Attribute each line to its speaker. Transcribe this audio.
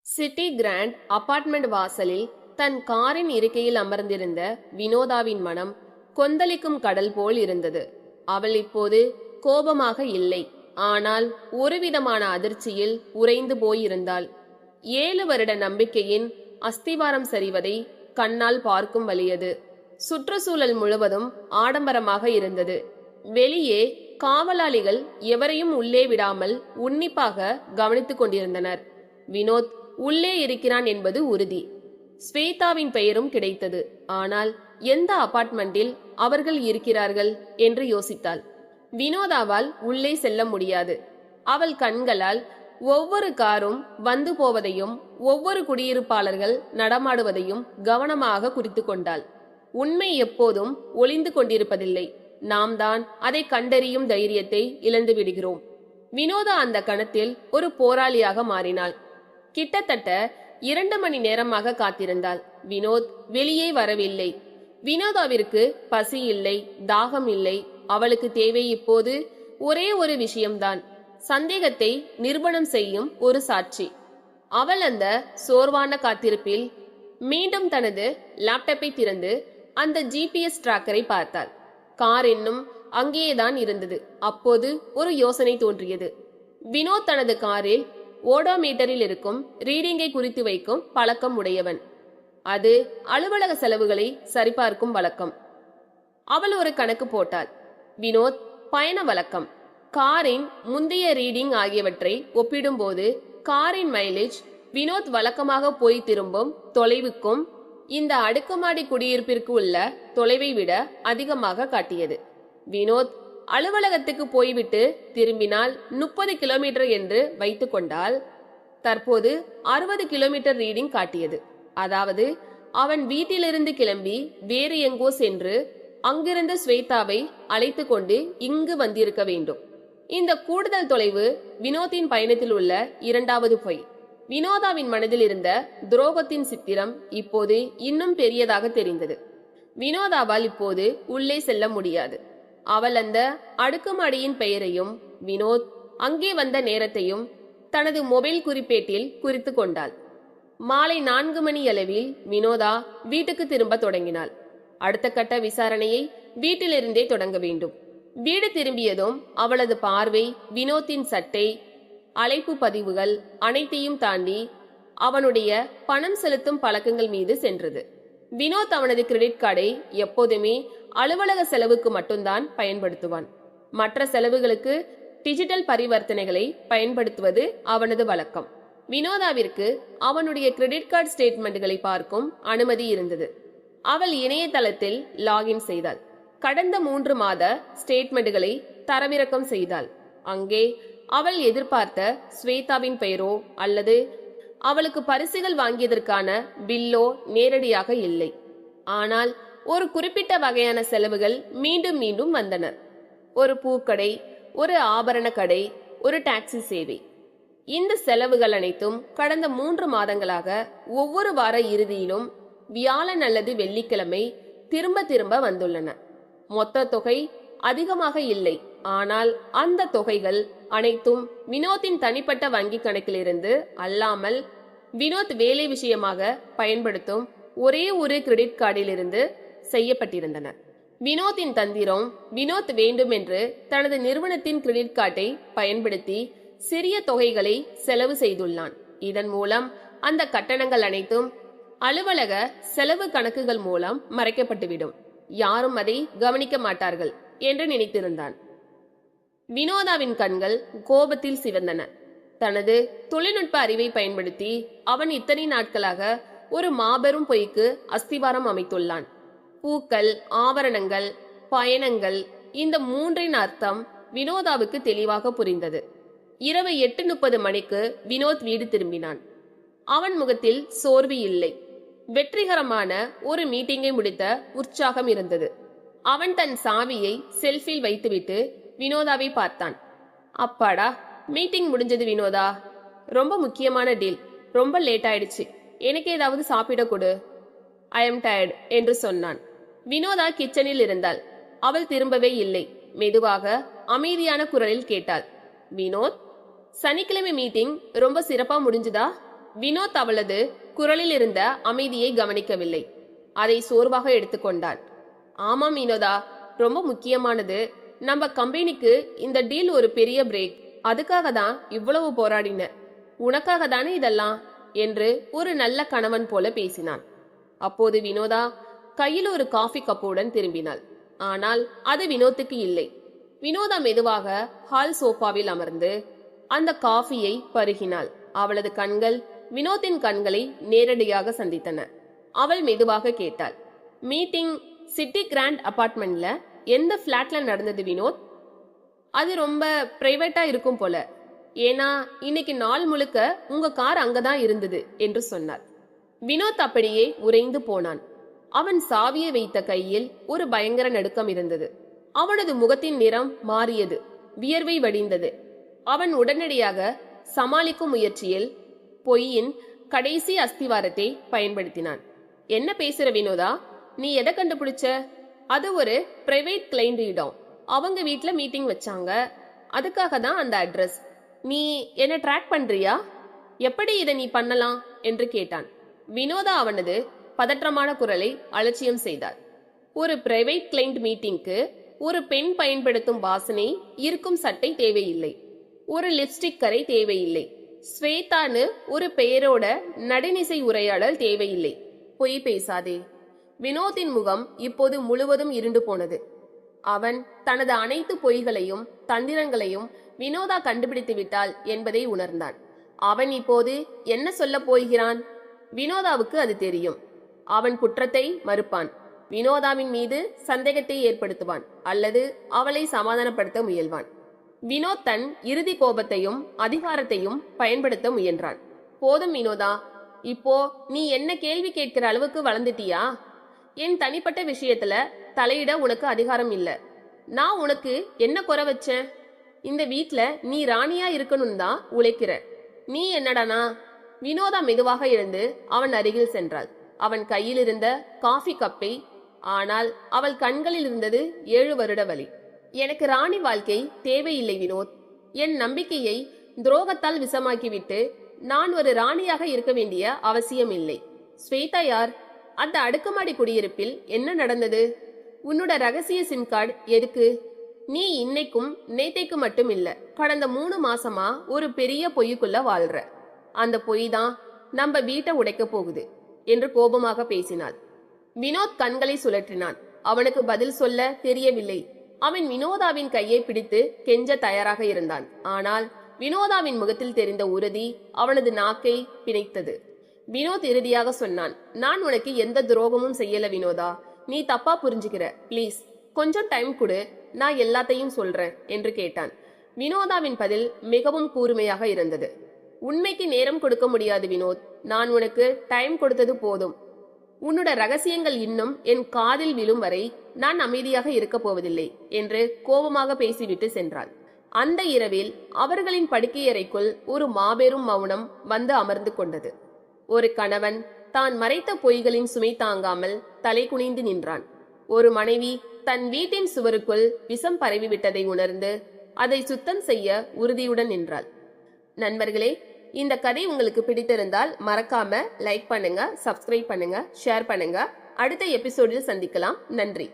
Speaker 1: City grand apartment வாசலில் தன் காரின் இருக்கையில் அமர்ந்திருந்த வினோதாவின் மனம் கொந்தளிக்கும் கடல் போல் இருந்தது. அவள் இப்போது கோபமாக இல்லை, ஆனால் ஒருவிதமான அதிர்ச்சியில் உறைந்து போயிருந்தாள். 7 வருட நம்பிக்கையின் அஸ்திவாரம் சரிவதை கண்ணால் பார்க்கும் வலியது. சுற்றுச்சூழல் முழுவதும் ஆடம்பரமாக இருந்தது. வெளியே காவலாளிகள் எவரையும் உள்ளே விடாமல் உன்னிப்பாக கவனித்துக் கொண்டிருந்தனர். வினோத் உள்ளே இருக்கிறான் என்பது உறுதி. ஸ்வேதாவின் பெயரும் கிடைத்தது. ஆனால் எந்த அபார்ட்மெண்டில் அவர்கள் இருக்கிறார்கள் என்று யோசித்தாள். வினோதாவால் உள்ளே செல்ல முடியாது. அவள் கண்களால் ஒவ்வொரு காரும் வந்து போவதையும் ஒவ்வொரு குடியிருப்பாளர்கள் நடமாடுவதையும் கவனமாக குறித்து கொண்டாள். உண்மை எப்போதும் ஒளிந்து கொண்டிருப்பதில்லை. நாம் தான் அதை கண்டறியும் தைரியத்தை இழந்து விடுகிறோம். வினோதா அந்த கணத்தில் ஒரு போராளியாக மாறினாள். கிட்டத்தட்ட 2 மணி நேரமாக காத்திருந்தாள். வினோத் வெளியே வரவில்லை. வினோதாவிற்கு பசி இல்லை, தாகம் இல்லை. அவளுக்கு தேவை இப்போது ஒரே ஒரு விஷயம்தான், சந்தேகத்தை நிரூபணம் செய்யும் ஒரு சாட்சி. அவள் அந்த சோர்வான காத்திருப்பில் மீண்டும் தனது லேப்டாப்பை திறந்து அந்த ஜிபிஎஸ் டிராக்கரை பார்த்தாள். கார் இன்னும் அங்கேயேதான் இருந்தது. அப்போது ஒரு யோசனை தோன்றியது. வினோத் தனது காரில் ஓடோமீட்டரில் இருக்கும் ரீடிங்கை குறித்து வைக்கும் பழக்கம் உடையவன். அது அலுவலக செலவுகளை சரிபார்க்கும் வழக்கம். அவள் ஒரு கணக்கு போட்டாள். வினோத் பயண வழக்கம், காரின் முந்தைய ரீடிங் ஆகியவற்றை ஒப்பிடும்போது காரின் மைலேஜ் வினோத் வழக்கமாக போய் திரும்பும் தொலைவுக்கும் இந்த அடுக்குமாடி குடியிருப்பிற்கு உள்ள தொலைவை விட அதிகமாக காட்டியது. வினோத் அலுவலகத்துக்கு போய்விட்டு திரும்பினால் 30 கிலோமீட்டர் என்று வைத்துக் கொண்டால் தற்போது 60 கிலோமீட்டர் ரீடிங் காட்டியது. அதாவது அவன் வீட்டிலிருந்து கிளம்பி வேறு எங்கோ சென்று அங்கிருந்து ஸ்வேதாவை அழைத்து கொண்டு இங்கு வந்திருக்க வேண்டும். இந்த கூடுதல் தொலைவு வினோத்தின் பயணத்தில் உள்ள 2வது பொய். வினோதாவின் மனதில் இருந்த துரோகத்தின் சித்திரம் இப்போது இன்னும் பெரியதாக தெரிந்தது. வினோதாவால் இப்போது உள்ளே செல்ல முடியாது. அவள் அந்த அடுக்குமாடியின் பெயரையும் வினோத் அங்கே வந்த நேரத்தையும் தனது மொபைல் குறிப்பேட்டில் குறித்து கொண்டாள். மாலை 4 மணி அளவில் வினோதா வீட்டுக்கு திரும்ப தொடங்கினாள். அடுத்த கட்ட விசாரணையை வீட்டிலிருந்தே தொடங்க வேண்டும். வீடு திரும்பியதும் அவளது பார்வை வினோத்தின் சட்டை, அழைப்பு பதிவுகள் அனைத்தையும் தாண்டி அவனுடைய பணம் செலுத்தும் பழக்கங்கள் மீது சென்றது. வினோத் அவனது கிரெடிட் கார்டை எப்போதுமே அலுவலக செலவுக்கு மட்டும்தான் பயன்படுத்துவான். மற்ற செலவுகளுக்கு டிஜிட்டல் பரிவர்த்தனைகளை பயன்படுத்துவது அவனது வழக்கம். வினோதாவிற்கு அவனுடைய கிரெடிட் கார்டு ஸ்டேட்மெண்ட்களை பார்க்கும் அனுமதி இருந்தது. அவள் இணையதளத்தில் லாகின் செய்தாள். கடந்த 3 மாத ஸ்டேட்மெண்ட்களை தரவிறக்கம் செய்தாள். அங்கே அவள் எதிர்பார்த்த ஸ்வேதாவின் பெயரோ அல்லது அவளுக்கு பரிசுகள் வாங்கியதற்கான பில்லோ நேரடியாக இல்லை. ஆனால் ஒரு குறிப்பிட்ட வகையான செலவுகள் மீண்டும் மீண்டும் வந்தன. ஒரு பூக்கடை, ஒரு ஆபரண கடை, ஒரு டாக்ஸி சேவை. இந்த செலவுகள் அனைத்தும் கடந்த 3 மாதங்களாக ஒவ்வொரு வார இறுதியிலும் வியாழன் அல்லது வெள்ளிக்கிழமை திரும்ப திரும்ப வந்துள்ளன. மொத்த தொகை அதிகமாக இல்லை, ஆனால் அந்த தொகைகள் அனைத்தும் வினோத்தின் தனிப்பட்ட வங்கி கணக்கிலிருந்து அல்லாமல் வினோத் வேலை விஷயமாக பயன்படுத்தும் ஒரே ஒரு கிரெடிட் கார்டிலிருந்து செய்யப்பட்டிருந்தன. வினோத்தின் தந்திரம், வினோத் வேண்டுமென்று தனது நிறுவனத்தின் கிரெடிட் கார்டை பயன்படுத்தி சிறிய தொகைகளை செலவு செய்துள்ளான். இதன் மூலம் அந்த கட்டணங்கள் அனைத்தும் அலுவலக செலவு கணக்குகள் மூலம் மறைக்கப்பட்டுவிடும். யாரும் அதை கவனிக்க மாட்டார்கள் என்று நினைத்திருந்தான். வினோதாவின் கண்கள் கோபத்தில் சிவந்தன. தனது தொழில்நுட்ப அறிவை பயன்படுத்தி அவன் இத்தனை நாட்களாக ஒரு மாபெரும் பொய்க்கு அஸ்திவாரம் அமைத்துள்ளான். பூக்கள், ஆபரணங்கள், பயணங்கள், இந்த 3இன் அர்த்தம் வினோதாவுக்கு தெளிவாக புரிந்தது. இரவு 8:30 மணிக்கு வினோத் வீடு திரும்பினான். அவன் முகத்தில் சோர்வு இல்லை. வெற்றிகரமான ஒரு மீட்டிங்கை முடித்த உற்சாகம் இருந்தது. அவன் தன் சாவியை செல்ஃபில் வைத்துவிட்டு வினோதாவை பார்த்தான். அப்பாடா, மீட்டிங் முடிஞ்சது வினோதா. ரொம்ப முக்கியமான டீல். ரொம்ப லேட் ஆயிடுச்சு. எனக்கு ஏதாவது சாப்பிட கொடு. ஐ எம் டயர்ட் என்று சொன்னான். வினோதா கிச்சனில் இருந்தாள். அவள் திரும்பவே இல்லை. மெதுவாக அமைதியான குரலில் கேட்டாள், வினோத், சனிக்கிழமை மீட்டிங் ரொம்ப சிறப்பா முடிஞ்சுதா? வினோத் அவளது குரலில் இருந்த அமைதியை கவனிக்கவில்லை. அதை சோர்வாக எடுத்துக்கொண்டான். ஆமாம் வினோதா, ரொம்ப முக்கியமானது. நம்ம கம்பெனிக்கு இந்த டீல் ஒரு பெரிய பிரேக். அதுக்காக தான் இவ்வளவு போராடின. உனக்காக தானே இதெல்லாம் என்று ஒரு நல்ல கணவன் போல பேசினான். அப்போது வினோதா கையில் ஒரு காஃபி கப்புடன் திரும்பினாள். ஆனால் அது வினோத்துக்கு இல்லை. வினோதா மெதுவாக ஹால் சோஃபாவில் அமர்ந்து அந்த காஃபியை பருகினாள். அவளது கண்கள் வினோத்தின் கண்களை நேரடியாக சந்தித்தன. அவள் மெதுவாக கேட்டாள், மீட்டிங் சிட்டி கிராண்ட் அபார்ட்மெண்ட்ல எந்த பிளாட்ல நடந்தது வினோத்? அது ரொம்ப பிரைவேட்டா இருக்கும் போல. ஏன்னா இன்னைக்கு நாள் முழுக்க உங்க கார் அங்கதான் இருந்தது என்று சொன்னார். வினோத் அப்படியே உறைந்து போனான். அவன் சாவியை வைத்த கையில் ஒரு பயங்கர நடுக்கம் இருந்தது. அவனது முகத்தின் நிறம் மாறியது. வியர்வை வடிந்தது. அவன் உடனடியாக சமாளிக்கும் முயற்சியில் பொய்யின் கடைசி அஸ்திவாரத்தை பயன்படுத்தினான். என்ன பேசுற வினோதா? நீ எதை கண்டுபிடிச்ச? அது ஒரு பிரைவேட் கிளைண்ட் இடம். அவங்க வீட்ல மீட்டிங் வச்சாங்க. அதுக்காக தான் அந்த அட்ரஸ். நீ என்ன ட்ராக் பண்றியா? எப்படி இதை நீ பண்ணலாம் என்று கேட்டான். வினோதா அவனது பதற்றமான குரலை அலட்சியம் செய்தார். ஒரு பிரைவேட் கிளைண்ட் மீட்டிங்க்கு ஒரு பெண் பயன்படுத்தும் வாசனை இருக்கும் சட்டை தேவையில்லை. ஒரு லிப்ஸ்டிக் கரை தேவையில்லை. ஸ்வேதான்னு ஒரு பெயரோட நடுநிசை உரையாடல் தேவையில்லை. பொய் பேசாதே. வினோத்தின் முகம் இப்போது முழுவதும் இருண்டு போனது. அவன் தனது அனைத்து பொய்களையும் தந்திரங்களையும் வினோதா கண்டுபிடித்து விட்டாள் என்பதை உணர்ந்தான். அவன் இப்போது என்ன சொல்ல போகிறான்? வினோதாவுக்கு அது தெரியும். அவன் குற்றத்தை மறுப்பான். வினோதாவின் மீது சந்தேகத்தை ஏற்படுத்துவான் அல்லது அவளை சமாதானப்படுத்த முயல்வான். வினோத் தன் இறுதி கோபத்தையும் அதிகாரத்தையும் பயன்படுத்த முயன்றான். போதும் வினோதா, இப்போ நீ என்ன கேள்வி கேட்கிற அளவுக்கு வளர்ந்துட்டியா? என் தனிப்பட்ட விஷயத்துல தலையிட உனக்கு அதிகாரம் இல்ல. நான் உனக்கு என்ன குறை வச்சேன்? இந்த வீட்ல நீ ராணியா இருக்கணும் தான் உழைக்கிற. நீ என்னடானா? வினோதா மெதுவாக எழுந்து அவன் அருகில் சென்றாள். அவன் கையில் இருந்த காஃபி கப்பை, ஆனால் அவள் கண்களில் இருந்தது 7 வருட வலி. எனக்கு ராணி வாழ்க்கை தேவையில்லை வினோத். என் நம்பிக்கையை துரோகத்தால் விஷமாக்கிவிட்டு நான் ஒரு ராணியாக இருக்க வேண்டிய அவசியம் இல்லை. ஸ்வேதா யார்? அந்த அடுக்குமாடி குடியிருப்பில் என்ன நடந்தது? உன்னோட ரகசிய சிம் கார்டு எதுக்கு? நீ இன்னைக்கும் நேத்தைக்கு மட்டும் இல்ல, கடந்த 3 மாசமா ஒரு பெரிய பொய்யுக்குள்ள வாழ்ற. அந்த பொய் தான் நம்ம வீட்டை உடைக்க போகுது என்று கோபமாக பேசினாள். வினோத் கண்களை சுழற்றினான். அவனுக்கு பதில் சொல்ல தெரியவில்லை. அவன் வினோதாவின் கையை பிடித்து கெஞ்ச தயாராக இருந்தான். ஆனால் வினோதாவின் முகத்தில் தெரிந்த உறுதி அவனது நாக்கை பிணைத்தது. வினோத் இறுதியாக சொன்னான், நான் உனக்கு எந்த துரோகமும் செய்யல வினோதா. நீ தப்பா புரிஞ்சுக்கிற. பிளீஸ் கொஞ்சம் டைம் கொடு, நான் எல்லாத்தையும் சொல்றேன் என்று கேட்டான். வினோதாவின் பதில் மிகவும் கூர்மையாக இருந்தது. உண்மைக்கு நேரம் கொடுக்க முடியாது வினோத். நான் உனக்கு டைம் கொடுத்தது போதும். உன்னோட ரகசியங்கள் இன்னும் என் காதில் விழும் வரை நான் அமைதியாக இருக்க போவதில்லை என்று கோபமாக பேசிவிட்டு சென்றாள். அந்த இரவில் அவர்களின் படுக்கையறைக்குள் ஒரு மாபெரும் மௌனம் வந்து அமர்ந்து கொண்டது. ஒரு கணவன் தான் மறைத்த பொய்களின் சுமை தாங்காமல் தலை குனிந்து நின்றான். ஒரு மனைவி தன் வீட்டின் சுவருக்குள் விஷம் பரவிவிட்டதை உணர்ந்து அதை சுத்தம் செய்ய உறுதியுடன் நின்றாள். நண்பர்களே, இந்த கதை உங்களுக்கு பிடித்திருந்தால் மறக்காம லைக் பண்ணுங்க, சப்ஸ்கிரைப் பண்ணுங்க, ஷேர் பண்ணுங்க. அடுத்த எபிசோடில் சந்திக்கலாம். நன்றி.